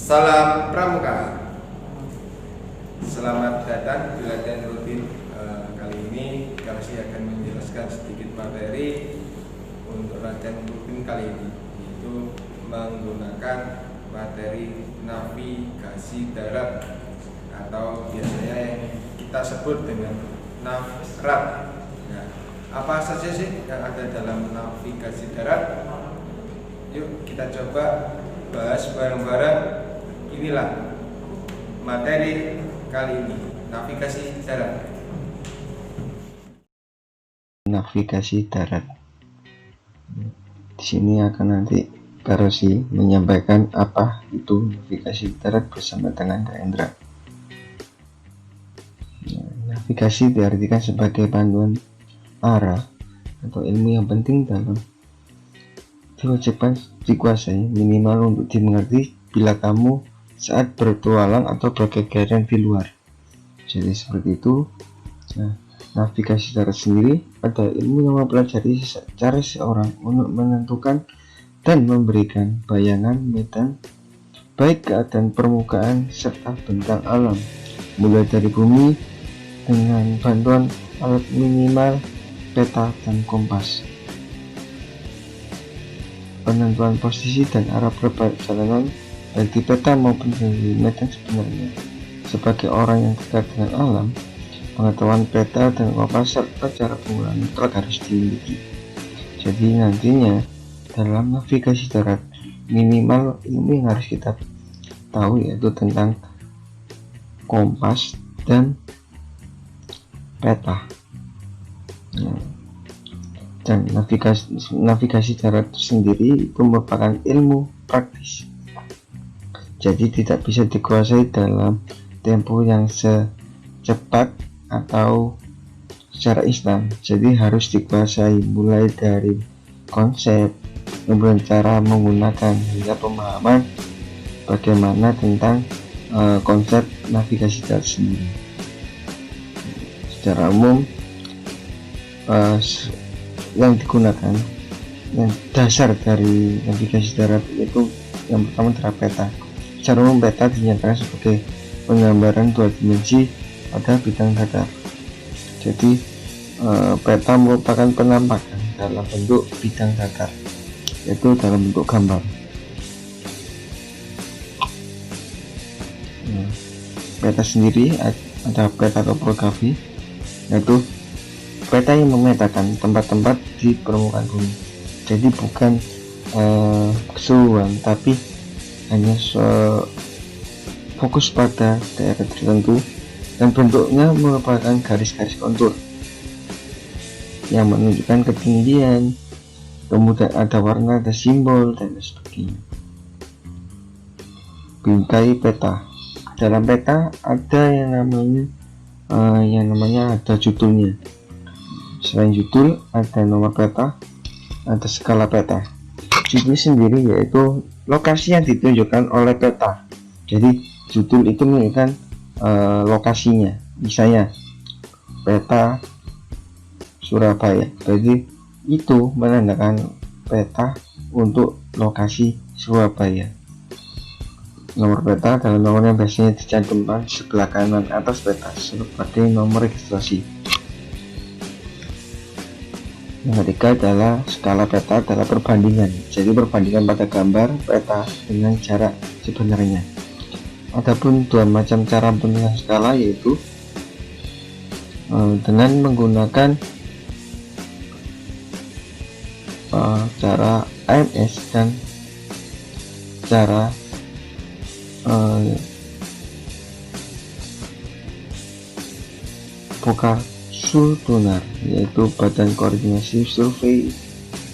Salam Pramuka. Selamat datang di latihan rutin. Kali ini Kalsi akan menjelaskan sedikit materi untuk latihan rutin kali ini, yaitu menggunakan materi navigasi darat atau biasanya yang kita sebut dengan navrat. Nah, apa saja sih yang ada dalam navigasi darat? Yuk kita coba bahas bareng-bareng. Inilah materi kali ini, navigasi darat. Navigasi darat. Di sini akan nanti Karosi menyampaikan apa itu navigasi darat bersama dengan Kak Endra. Navigasi diartikan sebagai panduan arah atau ilmu yang penting dalam diwajibkan dikuasai, minimal untuk dimengerti bila kamu saat bertualang atau berkegiatan di luar. Jadi seperti itu. Nah, navigasi darat sendiri adalah ilmu yang mempelajari cara seorang untuk menentukan dan memberikan bayangan medan baik keadaan permukaan serta bentang alam, mulai dari bumi dengan bantuan alat minimal peta dan kompas. Penentuan posisi dan arah perjalanan baik di peta maupun di medan sebenarnya. Sebagai orang yang dekat dengan alam, pengetahuan peta dan kompas serta cara penggunaan mutlak harus dimiliki. Jadi nantinya dalam navigasi darat minimal ilmu yang harus kita tahu yaitu tentang kompas dan peta. Dan navigasi darat sendiri itu merupakan ilmu praktis. Jadi tidak bisa dikuasai dalam tempo yang secepat atau secara instan. Jadi harus dikuasai mulai dari konsep, kemudian cara menggunakan hingga pemahaman bagaimana tentang konsep navigasi darat sendiri. Secara umum yang digunakan, yang dasar dari navigasi darat itu yang pertama adalah peta. Secara umum peta dinyatakan sebagai penggambaran dua dimensi pada bidang datar. Jadi peta merupakan penampakan dalam bentuk bidang datar, yaitu dalam bentuk gambar. Peta sendiri ada peta topografi, yaitu peta yang memetakan tempat-tempat di permukaan bumi. Jadi bukan keseluruhan, tapi hanya fokus pada daerah tertentu, dan bentuknya merupakan garis-garis kontur yang menunjukkan ketinggian, kemudian ada warna, ada simbol, dan sebagainya. Bingkai peta. Dalam peta ada yang namanya ada judulnya. Selain judul, ada nomor peta, ada skala peta. Judul sendiri yaitu lokasi yang ditunjukkan oleh peta. Jadi judul itu menunjukkan lokasinya. Misalnya peta Surabaya, jadi itu menandakan peta untuk lokasi Surabaya. Nomor peta adalah nomor yang biasanya dicantumkan sebelah kanan atas peta sebagai nomor registrasi. Yang ketiga adalah skala peta adalah perbandingan. Jadi perbandingan pada gambar peta dengan jarak sebenarnya. Adapun dua macam cara penilaian skala yaitu dengan menggunakan cara AMS dan cara Bokar-Sultunar, yaitu Badan Koordinasi Survei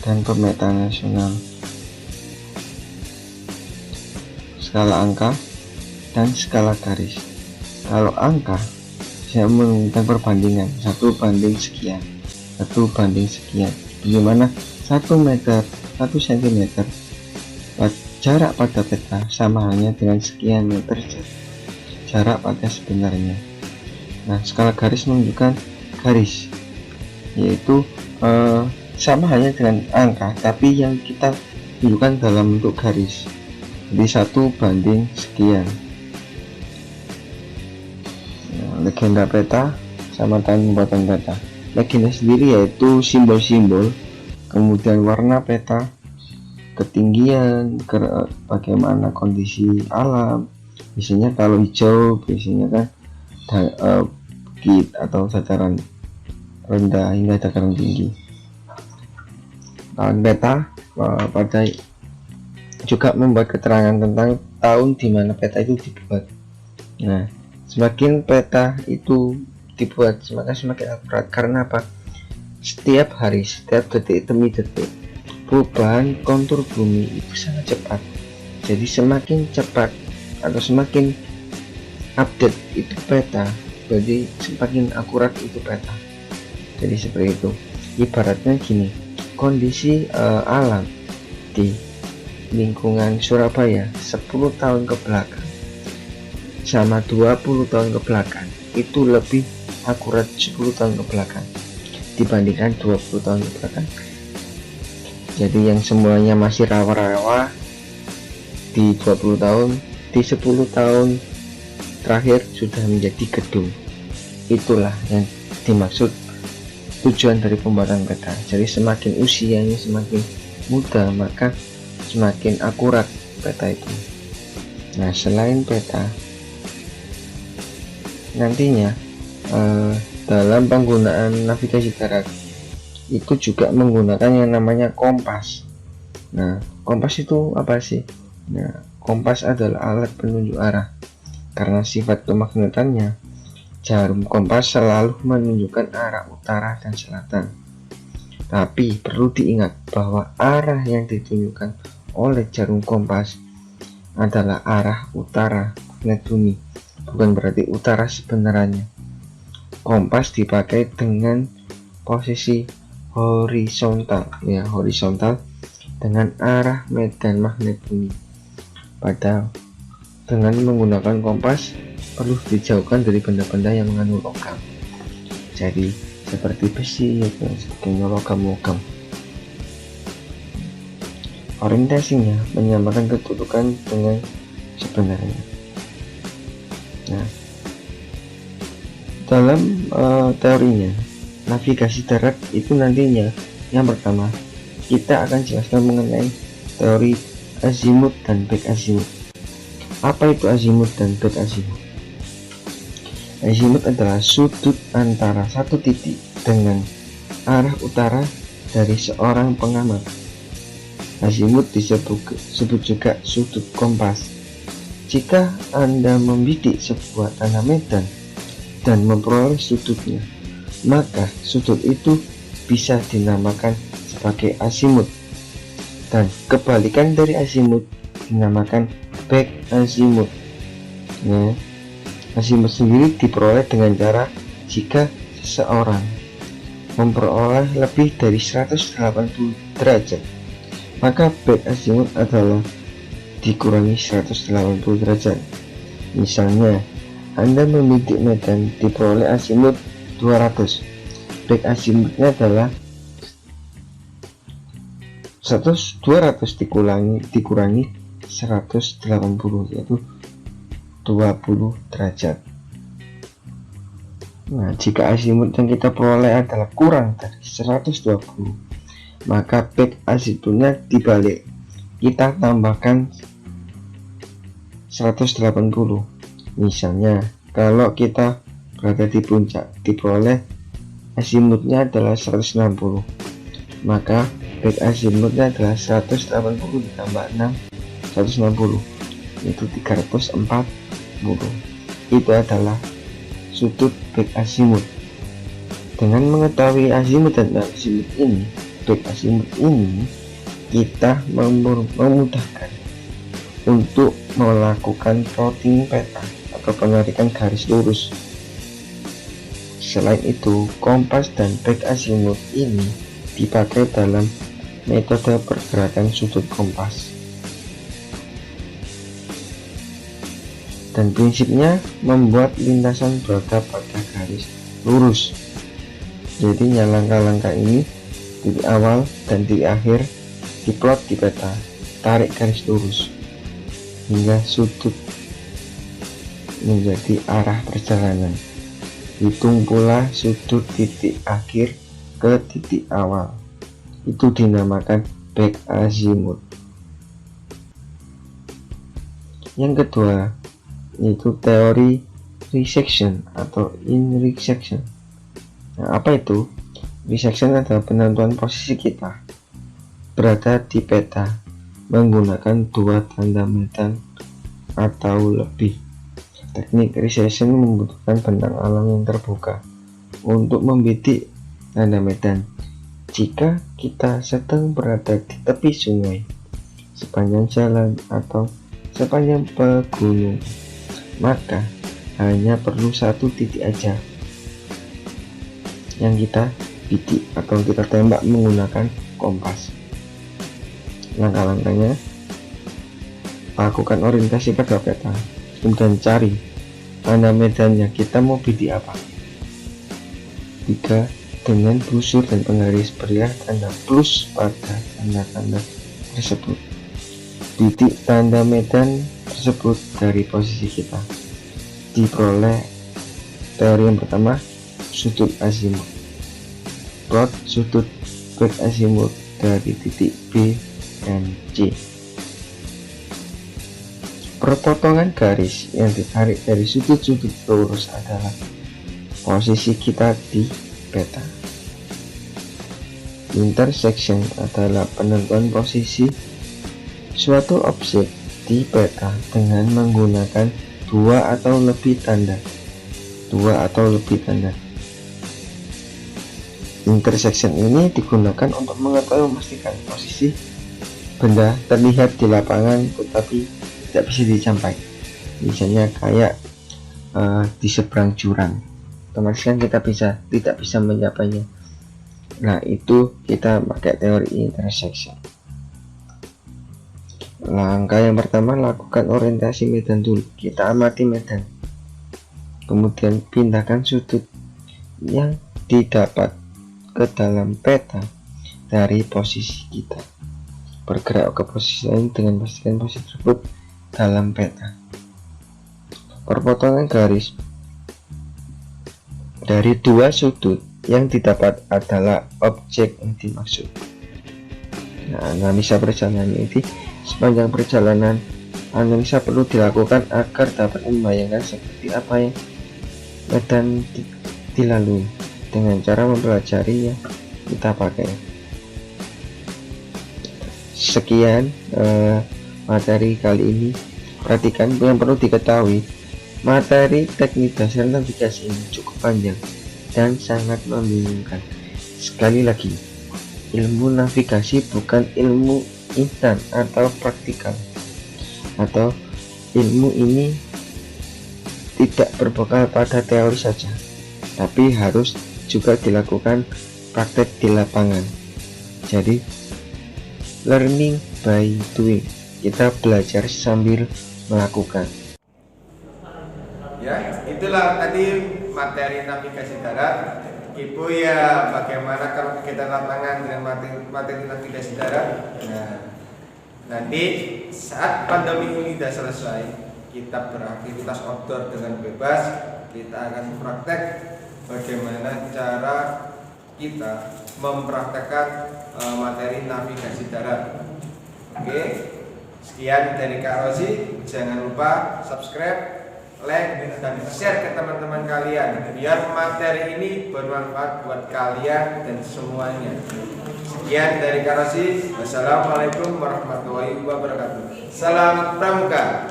dan Pemetaan Nasional. Skala angka dan skala garis. Kalau angka saya menunjukkan perbandingan 1 banding sekian, bagaimana 1 meter 1 cm jarak pada peta sama halnya dengan sekian meter jarak pada sebenarnya. Nah, skala garis menunjukkan garis, yaitu sama halnya dengan angka, tapi yang kita tunjukkan dalam bentuk garis. Jadi 1:sekian. Legenda peta sama pembuatan peta. Legenda sendiri yaitu simbol-simbol, kemudian warna peta, ketinggian, bagaimana kondisi alam. Biasanya kalau hijau biasanya kan bukit atau dataran rendah hingga dataran tinggi. Peta pada juga membuat keterangan tentang tahun di mana peta itu dibuat. Nah, semakin peta itu dibuat semakin akurat. Karena apa? Setiap hari, setiap detik demi detik, perubahan kontur bumi itu sangat cepat. Jadi semakin cepat atau semakin update itu peta, jadi semakin akurat itu peta. Jadi seperti itu. Ibaratnya gini, kondisi alam di lingkungan Surabaya 10 tahun ke belakang sama 20 tahun ke belakang itu lebih akurat 10 tahun ke belakang dibandingkan 20 tahun ke belakang. Jadi yang semuanya masih rawa-rawa di 20 tahun, di 10 tahun terakhir sudah menjadi gedung. Itulah yang dimaksud tujuan dari pembuatan peta. Jadi semakin usianya semakin muda, maka semakin akurat peta itu. Nah, selain peta, nantinya dalam penggunaan navigasi darat itu juga menggunakan yang namanya kompas. Nah, kompas itu apa sih? Nah, kompas adalah alat penunjuk arah. Karena sifat kemagnetannya, jarum kompas selalu menunjukkan arah utara dan selatan. Tapi perlu diingat bahwa arah yang ditunjukkan oleh jarum kompas adalah arah utara planet bumi, bukan berarti utara sebenarnya. Kompas dipakai dengan posisi horizontal, ya, horizontal dengan arah medan magnet bumi. Padahal dengan menggunakan kompas perlu dijauhkan dari benda-benda yang mengandung logam. Jadi seperti besi dan sebagainya, logam-logam. Orientasinya menyamakan kedudukan dengan sebenarnya. Nah, dalam teorinya navigasi darat itu nantinya yang pertama kita akan jelaskan mengenai teori azimut dan back azimut. Apa itu azimut dan back azimut? Azimut adalah sudut antara satu titik dengan arah utara dari seorang pengamat. Azimut disebut juga sudut kompas. Jika Anda membidik sebuah tanah medan dan memperoleh sudutnya, maka sudut itu bisa dinamakan sebagai azimut, dan kebalikan dari azimut dinamakan back azimut. Nah, azimut sendiri diperoleh dengan cara jika seseorang memperoleh lebih dari 180 derajat, maka back azimut adalah dikurangi 180 derajat. Misalnya, Anda membidik medan diperoleh azimut 200, back azimutnya adalah 200 dikurangi 180, yaitu 20 derajat. Nah, jika azimut yang kita peroleh adalah kurang dari 120, maka back azimutnya dibalik, kita tambahkan 180. Misalnya, kalau kita berada di puncak, diperoleh azimutnya adalah 160, maka back azimutnya adalah 180 ditambah 6, 160, itu 340. Itu adalah sudut back azimut. Dengan mengetahui azimut dan azimut ini, back azimut ini, kita memudahkan untuk melakukan plotting peta atau penarikan garis lurus. Selain itu, kompas dan back azimut ini dipakai dalam metode pergerakan sudut kompas, dan prinsipnya membuat lintasan berada pada garis lurus. Jadi langkah-langkah ini di awal dan di akhir diplot di peta, tarik garis lurus. hingga sudut menjadi arah perjalanan. Hitung pula sudut titik akhir ke titik awal. Itu dinamakan back azimuth. Yang kedua yaitu teori resection atau in resection. Nah, apa itu? Resection adalah penentuan posisi kita berada di peta menggunakan dua tanda medan atau lebih. Teknik resection membutuhkan bentang alam yang terbuka untuk membidik tanda medan. Jika kita sedang berada di tepi sungai, sepanjang jalan atau sepanjang pegunungan, maka hanya perlu satu titik aja yang kita bidik atau kita tembak menggunakan kompas. Langkah-langkahnya: lakukan orientasi pada peta, kemudian cari tanda medannya, kita mau bidik apa. 3. Dengan brosur dan penggaris berilah tanda plus pada tanda-tanda tersebut. Bidik tanda medan tersebut dari posisi kita. Diperoleh teori yang pertama, sudut azimut. Plot sudut back azimuth dari titik B dan C. Perpotongan garis yang ditarik dari sudut-sudut lurus adalah posisi kita di peta. Intersection adalah penentuan posisi suatu objek di peta dengan menggunakan dua atau lebih tanda. Intersection ini digunakan untuk mengetahui memastikan posisi benda terlihat di lapangan tetapi tidak bisa dicapai. Misalnya kayak di seberang jurang, otomatis kan kita tidak bisa mencapainya. Nah, itu kita pakai teori intersection. Langkah yang pertama, lakukan orientasi medan dulu. Kita amati medan, kemudian pindahkan sudut yang didapat ke dalam peta dari posisi kita. Bergerak ke posisi lain dengan pastikan posisi tersebut dalam peta. Perpotongan garis dari dua sudut yang didapat adalah objek yang dimaksud. Nah, analisa perjalanan ini, sepanjang perjalanan analisa perlu dilakukan agar dapat membayangkan seperti apa yang medan dilalui dengan cara mempelajari yang kita pakai. Sekian materi kali ini. Perhatikan yang perlu diketahui, materi teknik dasar navigasi ini cukup panjang dan sangat membingungkan. Sekali lagi, ilmu navigasi bukan ilmu instan atau praktikal, atau ilmu ini tidak berbekal pada teori saja, tapi harus juga dilakukan praktek di lapangan. Jadi learning by doing, kita belajar sambil melakukan. Ya, itulah tadi materi navigasi darat. Ibu ya, bagaimana kalau kegiatan lapangan dengan materi navigasi darat. Nah, nanti saat pandemi ini sudah selesai, kita beraktivitas outdoor dengan bebas. Kita akan praktek bagaimana cara kita mempraktekkan materi navigasi darat. Oke, sekian dari Kak Rosi. Jangan lupa subscribe, like, dan share ke teman-teman kalian biar materi ini bermanfaat buat kalian dan semuanya. Sekian dari Kak Rosi. Wassalamualaikum warahmatullahi wabarakatuh. Salam Pramuka.